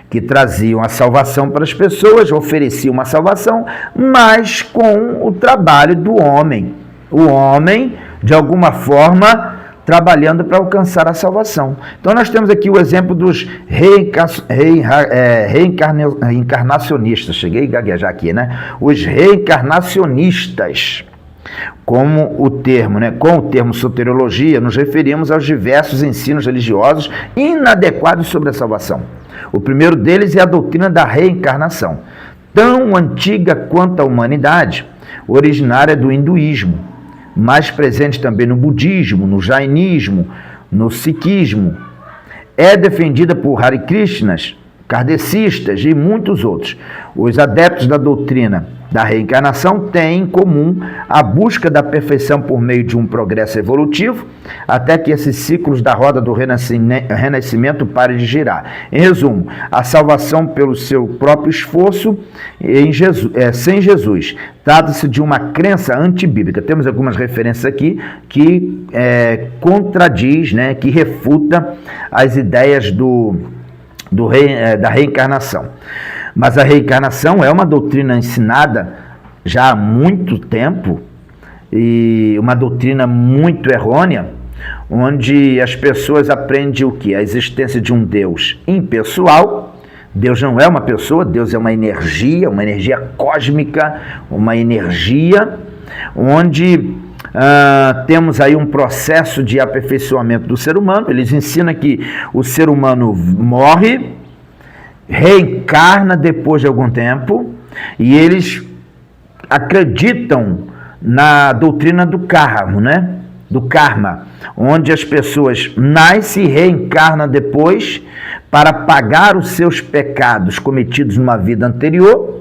[SPEAKER 1] que traziam a salvação para as pessoas, ofereciam uma salvação, mas com o trabalho do homem. O homem, de alguma forma, trabalhando para alcançar a salvação. Então nós temos aqui o exemplo dos reencarnacionistas. Cheguei a gaguejar aqui, né? Os reencarnacionistas. Como o termo, né? Com o termo soteriologia, nos referimos aos diversos ensinos religiosos inadequados sobre a salvação. O primeiro deles é a doutrina da reencarnação, tão antiga quanto a humanidade, originária do hinduísmo, mais presente também no budismo, no jainismo, no sikhismo. É defendida por Hare Krishnas, kardecistas e muitos outros. Os adeptos da doutrina da reencarnação têm em comum a busca da perfeição por meio de um progresso evolutivo, até que esses ciclos da roda do renascimento parem de girar. Em resumo, a salvação pelo seu próprio esforço em Jesus, sem Jesus. Trata-se de uma crença antibíblica. Temos algumas referências aqui que contradiz, né, que refuta as ideias da reencarnação. Mas a reencarnação é uma doutrina ensinada já há muito tempo e uma doutrina muito errônea, onde as pessoas aprendem o quê? A existência de um Deus impessoal. Deus não é uma pessoa, Deus é uma energia cósmica, uma energia onde temos aí um processo de aperfeiçoamento do ser humano. Eles ensinam que o ser humano morre, reencarna depois de algum tempo, e eles acreditam na doutrina do karma, né? Do karma, onde as pessoas nascem e reencarnam depois para pagar os seus pecados cometidos numa vida anterior.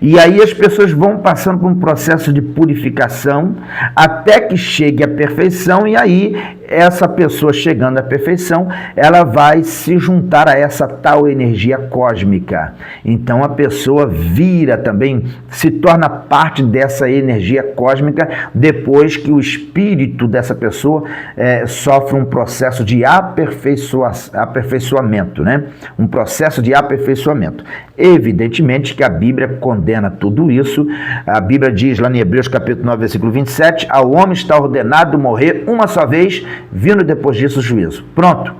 [SPEAKER 1] E aí as pessoas vão passando por um processo de purificação até que chegue à perfeição, e aí essa pessoa chegando à perfeição, ela vai se juntar a essa tal energia cósmica. Então a pessoa vira também, se torna parte dessa energia cósmica depois que o espírito dessa pessoa sofre um processo de aperfeiçoamento, né? Um processo de aperfeiçoamento. Evidentemente que a Bíblia condena tudo isso. A Bíblia diz lá em Hebreus capítulo 9, versículo 27, ao homem está ordenado morrer uma só vez, vindo depois disso o juízo. Pronto.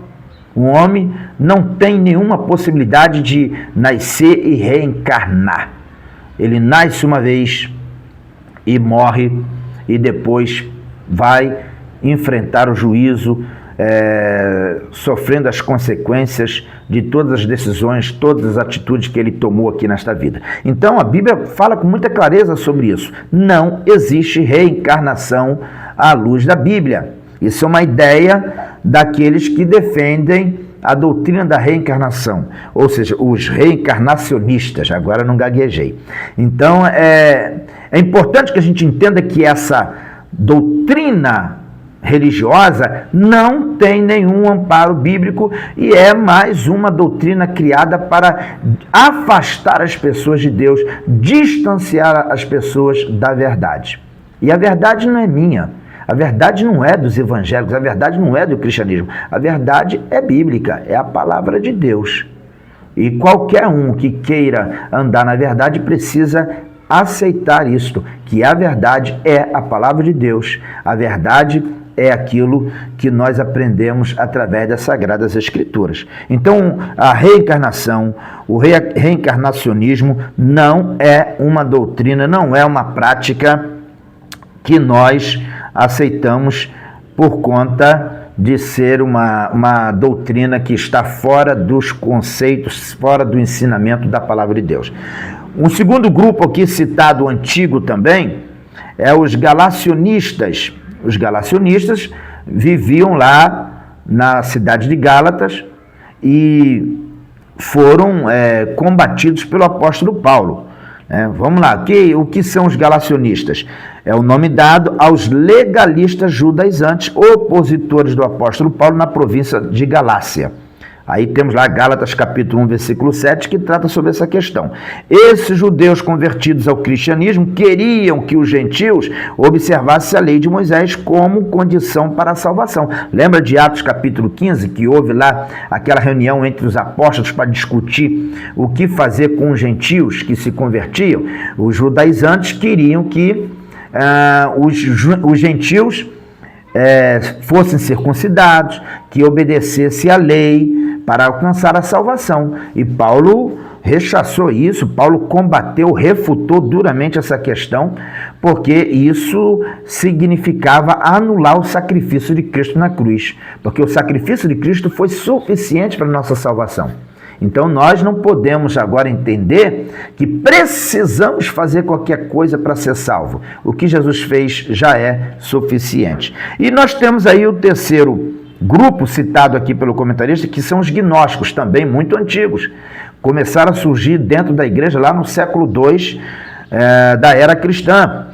[SPEAKER 1] O homem não tem nenhuma possibilidade de nascer e reencarnar. Ele nasce uma vez e morre, e depois vai enfrentar o juízo, sofrendo as consequências de todas as decisões, todas as atitudes que ele tomou aqui nesta vida. Então a Bíblia fala com muita clareza sobre isso. Não existe reencarnação à luz da Bíblia. Isso é uma ideia daqueles que defendem a doutrina da reencarnação, ou seja, os reencarnacionistas. Agora não gaguejei. Então é importante que a gente entenda que essa doutrina religiosa não tem nenhum amparo bíblico e é mais uma doutrina criada para afastar as pessoas de Deus, distanciar as pessoas da verdade. E a verdade não é minha, a verdade não é dos evangélicos, a verdade não é do cristianismo, a verdade é bíblica, é a palavra de Deus. E qualquer um que queira andar na verdade precisa aceitar isto, que a verdade é a palavra de Deus, a verdade é aquilo que nós aprendemos através das Sagradas Escrituras. Então, a reencarnação, o reencarnacionismo não é uma doutrina, não é uma prática que nós aceitamos por conta de ser uma doutrina que está fora dos conceitos, fora do ensinamento da palavra de Deus. Um segundo grupo aqui citado, antigo também, é os galacionistas. Os galacionistas viviam lá na cidade de Gálatas e foram combatidos pelo apóstolo Paulo. Vamos lá, o que são os galacionistas? É o nome dado aos legalistas judaizantes, opositores do apóstolo Paulo na província de Galácia. Aí temos lá Gálatas capítulo 1, versículo 7, que trata sobre essa questão. Esses judeus convertidos ao cristianismo queriam que os gentios observassem a lei de Moisés como condição para a salvação. Lembra de Atos capítulo 15, que houve lá aquela reunião entre os apóstolos para discutir o que fazer com os gentios que se convertiam? Os judaizantes queriam que os gentios fossem circuncidados, que obedecessem à lei para alcançar a salvação. E Paulo rechaçou isso, Paulo combateu, refutou duramente essa questão, porque isso significava anular o sacrifício de Cristo na cruz, porque o sacrifício de Cristo foi suficiente para a nossa salvação. Então nós não podemos agora entender que precisamos fazer qualquer coisa para ser salvo. O que Jesus fez já é suficiente. E nós temos aí o terceiro grupo citado aqui pelo comentarista, que são os gnósticos, também muito antigos. Começaram a surgir dentro da igreja lá no século II da era cristã.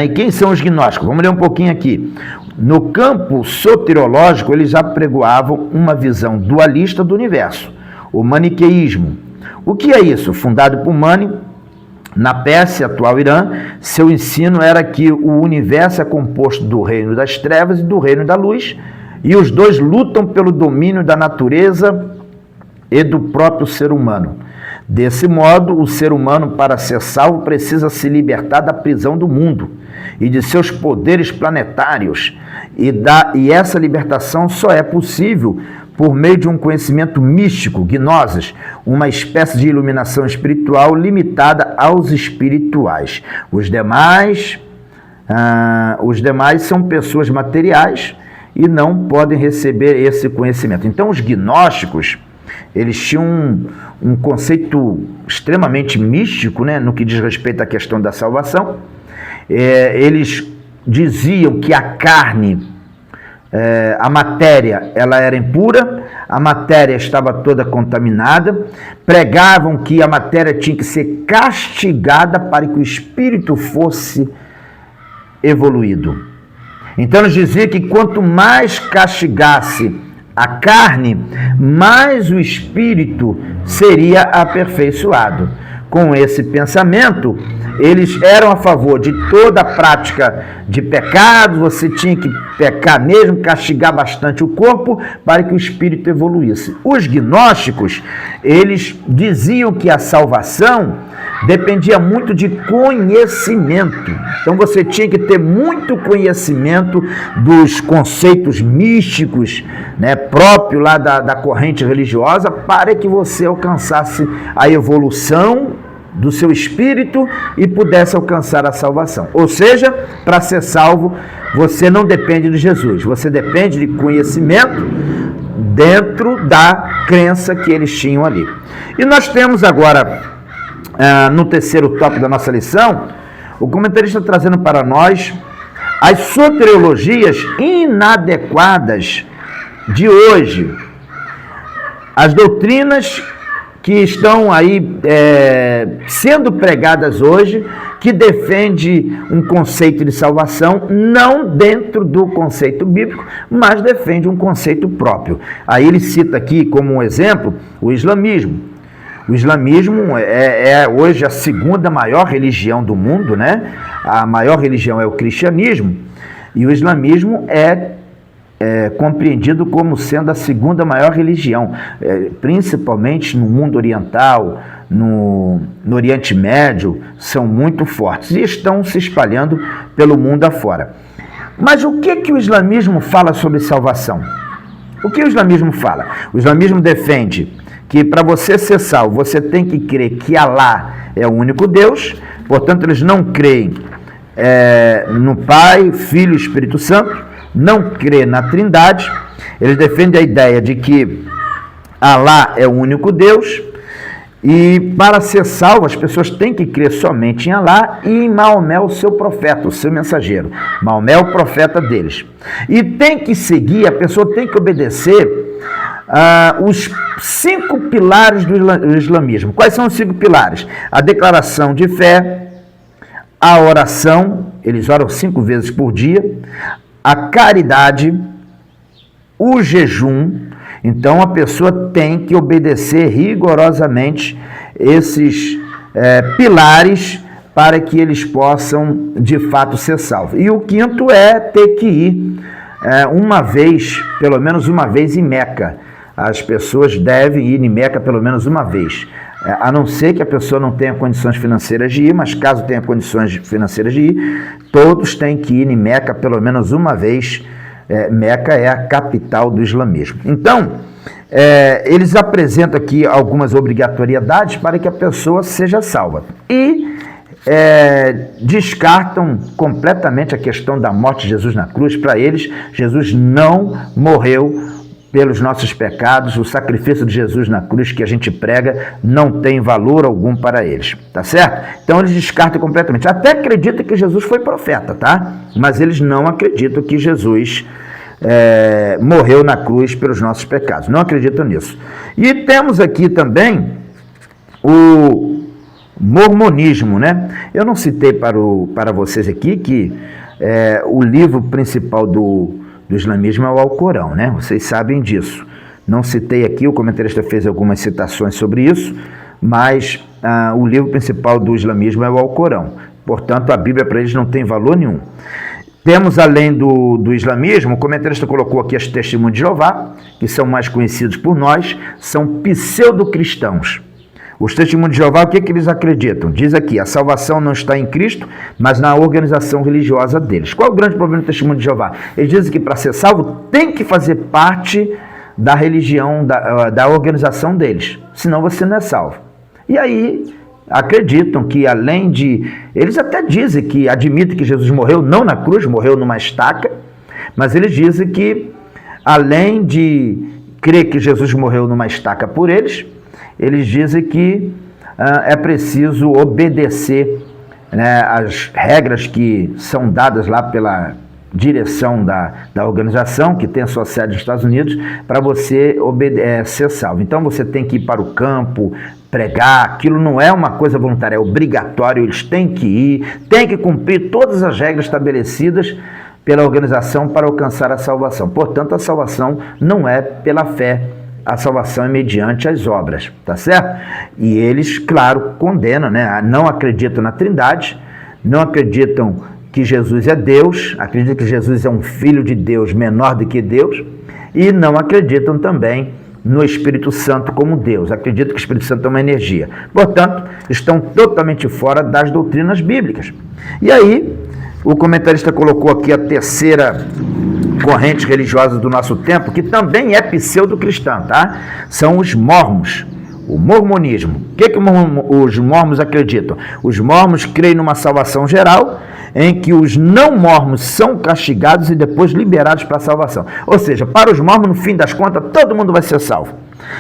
[SPEAKER 1] E quem são os gnósticos? Vamos ler um pouquinho aqui. No campo soteriológico, eles apregoavam uma visão dualista do universo, o maniqueísmo. O que é isso? Fundado por Mani, na Pérsia, atual Irã, seu ensino era que o universo é composto do reino das trevas e do reino da luz, e os dois lutam pelo domínio da natureza e do próprio ser humano. Desse modo, o ser humano, para ser salvo, precisa se libertar da prisão do mundo e de seus poderes planetários. E essa libertação só é possível por meio de um conhecimento místico, gnosis, uma espécie de iluminação espiritual limitada aos espirituais. Os demais são pessoas materiais e não podem receber esse conhecimento. Então, os gnósticos, eles tinham um conceito extremamente místico, no que diz respeito à questão da salvação. Eles diziam que a carne, a matéria, ela era impura, a matéria estava toda contaminada, pregavam que a matéria tinha que ser castigada para que o espírito fosse evoluído. Então eles diziam que quanto mais castigasse a carne, mais o espírito seria aperfeiçoado. Com esse pensamento, eles eram a favor de toda a prática de pecado, você tinha que pecar mesmo, castigar bastante o corpo para que o espírito evoluísse. Os gnósticos, eles diziam que a salvação dependia muito de conhecimento. Então você tinha que ter muito conhecimento dos conceitos místicos, próprio lá da corrente religiosa, para que você alcançasse a evolução do seu espírito e pudesse alcançar a salvação. Ou seja, para ser salvo, você não depende de Jesus, você depende de conhecimento dentro da crença que eles tinham ali. E nós temos agora, no terceiro tópico da nossa lição, o comentarista trazendo para nós as soteriologias inadequadas de hoje, as doutrinas que estão aí sendo pregadas hoje, que defende um conceito de salvação, não dentro do conceito bíblico, mas defende um conceito próprio. Aí ele cita aqui como um exemplo o islamismo. O islamismo é hoje a segunda maior religião do mundo, A maior religião é o cristianismo, e o islamismo é compreendido como sendo a segunda maior religião, principalmente no mundo oriental, no Oriente Médio, são muito fortes e estão se espalhando pelo mundo afora. Mas o que o islamismo fala sobre salvação? O que o islamismo fala? O islamismo defende que para você ser salvo, você tem que crer que Alá é o único Deus, portanto eles não creem no Pai, Filho e Espírito Santo, não crê na Trindade. Eles defendem a ideia de que Alá é o único Deus, e para ser salvo as pessoas têm que crer somente em Alá e em Maomé, o seu profeta, o seu mensageiro. Maomé é o profeta deles. E tem que seguir, a pessoa tem que obedecer os 5 pilares do islamismo. Quais são os 5 pilares? A declaração de fé, a oração, eles oram 5 vezes por dia, a caridade, o jejum Então a pessoa tem que obedecer rigorosamente esses pilares para que eles possam de fato ser salvos. E o quinto é ter que ir uma vez, pelo menos uma vez em Meca. As pessoas devem ir em Meca pelo menos uma vez. A não ser que a pessoa não tenha condições financeiras de ir, mas caso tenha condições financeiras de ir, todos têm que ir em Meca pelo menos uma vez. Meca é a capital do islamismo. Então, eles apresentam aqui algumas obrigatoriedades para que a pessoa seja salva. E descartam completamente a questão da morte de Jesus na cruz. Para eles, Jesus não morreu pelos nossos pecados. O sacrifício de Jesus na cruz que a gente prega não tem valor algum para eles, tá certo? Então eles descartam completamente. Até acreditam que Jesus foi profeta, tá? Mas eles não acreditam que Jesus morreu na cruz pelos nossos pecados. Não acreditam nisso. E temos aqui também o mormonismo, né? Eu não citei para vocês aqui que o livro principal do islamismo é o Alcorão, né? Vocês sabem disso. Não citei aqui, o comentarista fez algumas citações sobre isso, mas o livro principal do islamismo é o Alcorão. Portanto, a Bíblia para eles não tem valor nenhum. Temos, além do islamismo, o comentarista colocou aqui as Testemunhas de Jeová, que são mais conhecidos por nós, são pseudo-cristãos. Os Testemunhos de Jeová, o que eles acreditam? Diz aqui, a salvação não está em Cristo, mas na organização religiosa deles. Qual é o grande problema do Testemunho de Jeová? Eles dizem que para ser salvo tem que fazer parte da religião, da organização deles, senão você não é salvo. E aí acreditam que além de... Eles até dizem que admitem que Jesus morreu não na cruz, morreu numa estaca, mas eles dizem que além de crer que Jesus morreu numa estaca por eles dizem que é preciso obedecer, né, as regras que são dadas lá pela direção da organização, que tem a sua sede nos Estados Unidos, para você ser salvo. Então você tem que ir para o campo, pregar, aquilo não é uma coisa voluntária, é obrigatório, eles têm que ir, têm que cumprir todas as regras estabelecidas pela organização para alcançar a salvação. Portanto, a salvação não é pela fé, a salvação é mediante as obras, tá certo? E eles, claro, condenam, né? Não acreditam na Trindade, não acreditam que Jesus é Deus, acreditam que Jesus é um filho de Deus menor do que Deus, e não acreditam também no Espírito Santo como Deus, acreditam que o Espírito Santo é uma energia. Portanto, estão totalmente fora das doutrinas bíblicas. E aí, o comentarista colocou aqui a terceira corrente religiosa do nosso tempo, que também é pseudo-cristã, tá? São os mormons, o mormonismo. O que os mormons acreditam? Os mormons creem numa salvação geral, em que os não mormons são castigados e depois liberados para a salvação. Ou seja, para os mormons, no fim das contas, todo mundo vai ser salvo.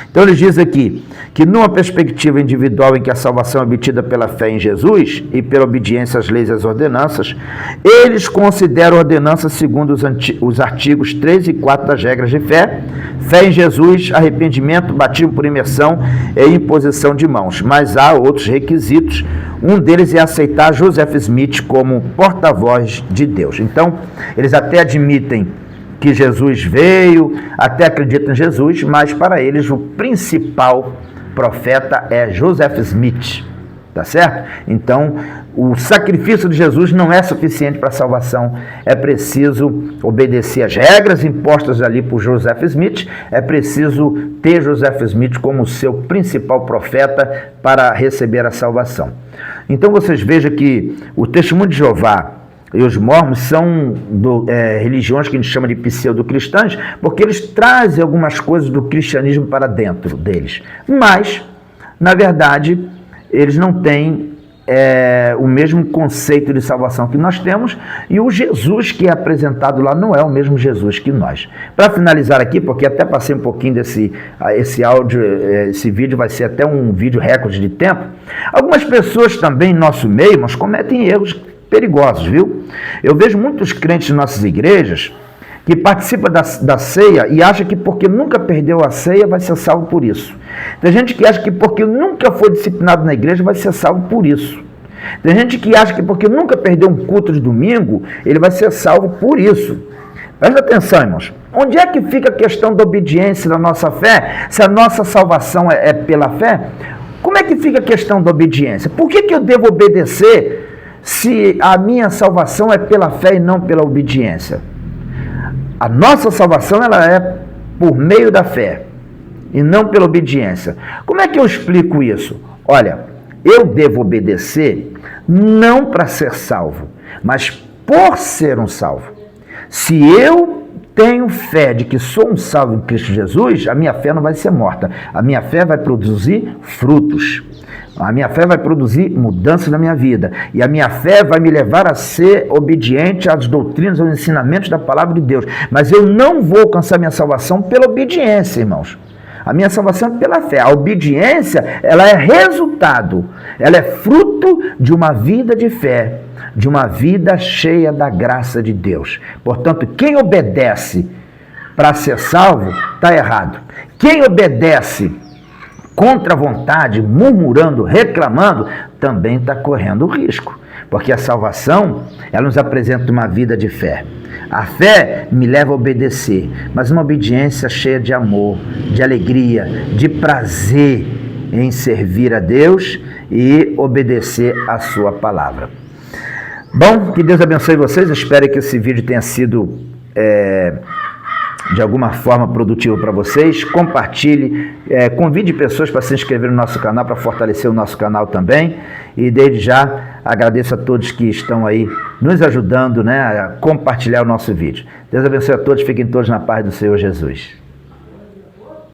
[SPEAKER 1] Então eles dizem aqui que numa perspectiva individual em que a salvação é obtida pela fé em Jesus e pela obediência às leis e às ordenanças, eles consideram ordenanças segundo os artigos 3 e 4 das regras de fé, fé em Jesus, arrependimento, batismo por imersão e imposição de mãos. Mas há outros requisitos, um deles é aceitar Joseph Smith como porta-voz de Deus. Então, eles até admitem que Jesus veio, até acreditam em Jesus, mas para eles o principal profeta é Joseph Smith, tá certo? Então, o sacrifício de Jesus não é suficiente para a salvação, é preciso obedecer às regras impostas ali por Joseph Smith, é preciso ter Joseph Smith como seu principal profeta para receber a salvação. Então, vocês vejam que o Testemunho de Jeová e os mormons são religiões que a gente chama de pseudo-cristãs, porque eles trazem algumas coisas do cristianismo para dentro deles. Mas, na verdade, eles não têm o mesmo conceito de salvação que nós temos, e o Jesus que é apresentado lá não é o mesmo Jesus que nós. Para finalizar aqui, porque até passei um pouquinho esse áudio, esse vídeo vai ser até um vídeo recorde de tempo, algumas pessoas também em nosso meio, mas cometem erros perigosos, viu? Eu vejo muitos crentes em nossas igrejas que participam da ceia e acha que porque nunca perdeu a ceia vai ser salvo por isso. Tem gente que acha que porque nunca foi disciplinado na igreja vai ser salvo por isso. Tem gente que acha que porque nunca perdeu um culto de domingo ele vai ser salvo por isso. Presta atenção, irmãos. Onde é que fica a questão da obediência da nossa fé? Se a nossa salvação é pela fé, como é que fica a questão da obediência? Por que eu devo obedecer se a minha salvação é pela fé e não pela obediência? A nossa salvação ela é por meio da fé e não pela obediência. Como é que eu explico isso? Olha, eu devo obedecer não para ser salvo, mas por ser um salvo. Se eu tenho fé de que sou um salvo em Cristo Jesus, a minha fé não vai ser morta. A minha fé vai produzir frutos. A minha fé vai produzir mudanças na minha vida. E a minha fé vai me levar a ser obediente às doutrinas, aos ensinamentos da palavra de Deus. Mas eu não vou alcançar minha salvação pela obediência, irmãos. A minha salvação é pela fé. A obediência, ela é resultado. Ela é fruto de uma vida de fé, de uma vida cheia da graça de Deus. Portanto, quem obedece para ser salvo, está errado. Quem obedece contra a vontade, murmurando, reclamando, também está correndo risco. Porque a salvação, ela nos apresenta uma vida de fé. A fé me leva a obedecer, mas uma obediência cheia de amor, de alegria, de prazer em servir a Deus e obedecer a sua palavra. Bom, que Deus abençoe vocês. Eu espero que esse vídeo tenha sido de alguma forma produtivo para vocês. Compartilhe, convide pessoas para se inscrever no nosso canal, para fortalecer o nosso canal também. E desde já agradeço a todos que estão aí nos ajudando, né, a compartilhar o nosso vídeo. Deus abençoe a todos, fiquem todos na paz do Senhor Jesus.